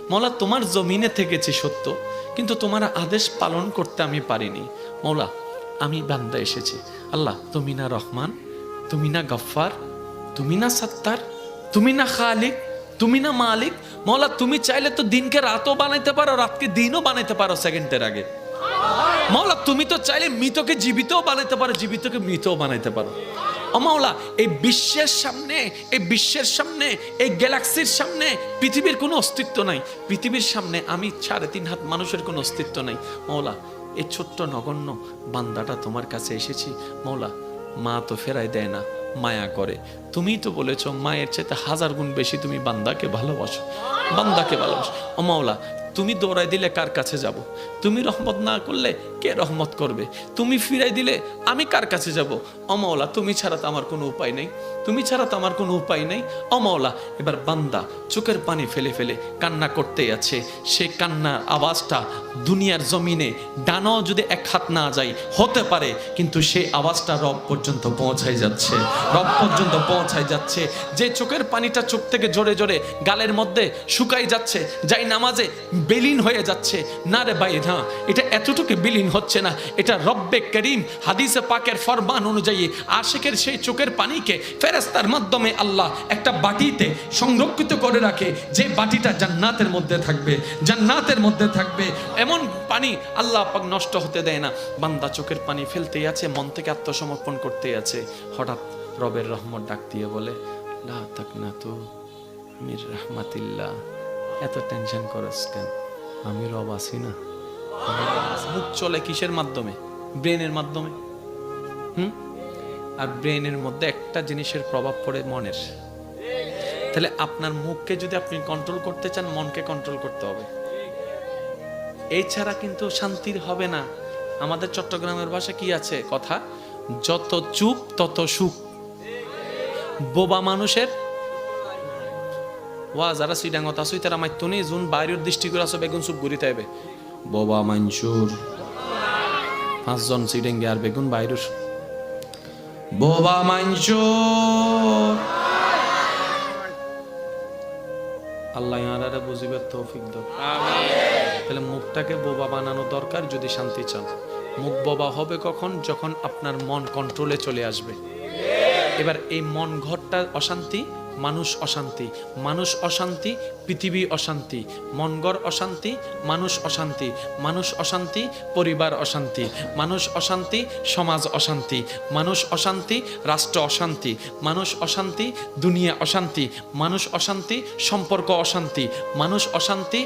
মৌলা তোমার জমিনে থেকেছি সত্য, কিন্তু তোমার আদেশ পালন করতে আমি পারিনি। মৌলা আমি বান্দা এসেছি, আল্লাহ তুমি না রহমান, তুমি না গফফার, তুমি না সত্তার, তুমি না খালিক, তুমি না মালিক। মৌলা তুমি চাইলে তো দিনকে রাতও বানাইতে পারো, রাতকে দিনও বানাইতে পারো সেকেন্ডের আগে। মৌলা তুমি তো চাইলে মৃতকে জীবিতও বানাইতে পারো, জীবিতকে মৃতও বানাইতে পারো। ও মাওলা, এই বিশ্বের সামনে, এই বিশ্বের সামনে, এই গ্যালাক্সির সামনে পৃথিবীর কোনো অস্তিত্ব নাই। পৃথিবীর সামনে আমি 3.5 হাত মানুষের কোনো অস্তিত্ব নাই। মাওলা এই ছোট্ট নগণ্য বান্দাটা তোমার কাছে এসেছি। মাওলা মা তো ফেরাই দেয় না, মায়া করে। তুমিই তো বলেছো মায়ের চাইতে 1000 গুণ বেশি তুমি বান্দাকে ভালোবাসো, বান্দাকে ভালোবাসো। ও মাওলা তুমি দৌড়াই দিলে কার কাছে যাব? তুমি রহমত না করলে কে রহমত করবে? তুমি ফিরাই দিলে আমি কার কাছে যাব? ও মাওলা তুমি ছাড়া তো আমার কোনো উপায় নেই, তুমি ছাড়া তো আমার কোনো উপায় নেই। ও মাওলা এবার বান্দা চোখের পানি ফেলে ফেলে কান্না করতেই আছে। সে কান্নার আওয়াজটা দুনিয়ার জমিনে ডানাও যদি 1 হাত না যায় হতে পারে, কিন্তু সেই আওয়াজটা রব পর্যন্ত পৌঁছায় যাচ্ছে, রব পর্যন্ত পৌঁছায় যাচ্ছে। যে চোখের পানিটা চোখ থেকে জোরে জোরে গালের মধ্যে শুকাই যাচ্ছে, যাই নামাজে বিলীন হয়ে যাচ্ছে। না রে ভাই, না, এটা এতটুকু বিলীন হচ্ছে না, এটা রব্বে করিম হাদিসে পাকের ফরমান অনুযায়ী আশিকের সেই চোখের পানিকে ফেরেশতার মাধ্যমে আল্লাহ একটা বাটিতে সংরক্ষিত করে রাখে, যে বাটিটা জান্নাতের মধ্যে থাকবে, জান্নাতের মধ্যে থাকবে। এমন পানি আল্লাহ পাক নষ্ট হতে দেয় না। বান্দা চোখের পানি ফেলতেই আছে, মন থেকে আত্মসমর্পণ করতেই আছে। হঠাৎ রবের রহমত ডাক দিয়ে বলে, লা তাকনাতু মির রাহমাতিল্লাহ। এত টেনশন করস কেন? আমি রব আছি না। মুখ চলে কিসের মাধ্যমে? ব্রেনের মাধ্যমে। আর ব্রেনের মধ্যে একটা জিনিসের প্রভাব পড়ে মনের। তাহলে আপনার মুখকে যদি আপনি কন্ট্রোল করতে চান, মনকে কন্ট্রোল করতে হবে। এই ছাড়া কিন্তু শান্তির হবে না। আমাদের চট্টগ্রামের ভাষা কি আছে কথা, যত চুপ তত সুখ। বোবা মানুষের ওয়া যারা সিডাঙ্গত আসুই তারা মাইতুনি জুন বাইরের দৃষ্টি করে আসো বেগুন চুপ ঘুরিতে হবে। বোবা মানসুর 5 জন সিডেঙ্গে আর বেগুন বাইরের বোবা মানসুর। আল্লাহ ইয়ারারে বুঝিবার তৌফিক দাও, আমিন। তাহলে মুখটাকে বোবা বানানো দরকার যদি শান্তি চান। মুখ বোবা হবে কখন? যখন আপনার মন কন্ট্রোলে চলে আসবে। এবার এই মন ঘরটা অশান্তি, মানুষ অশান্তি, মানুষ অশান্তি, পৃথিবী অশান্তি, মনগড় অশান্তি, মানুষ অশান্তি, মানুষ অশান্তি, পরিবার অশান্তি, মানুষ অশান্তি, সমাজ অশান্তি, মানুষ অশান্তি, রাষ্ট্র অশান্তি, মানুষ অশান্তি, দুনিয়া অশান্তি, মানুষ অশান্তি, সম্পর্ক অশান্তি, মানুষ অশান্তি।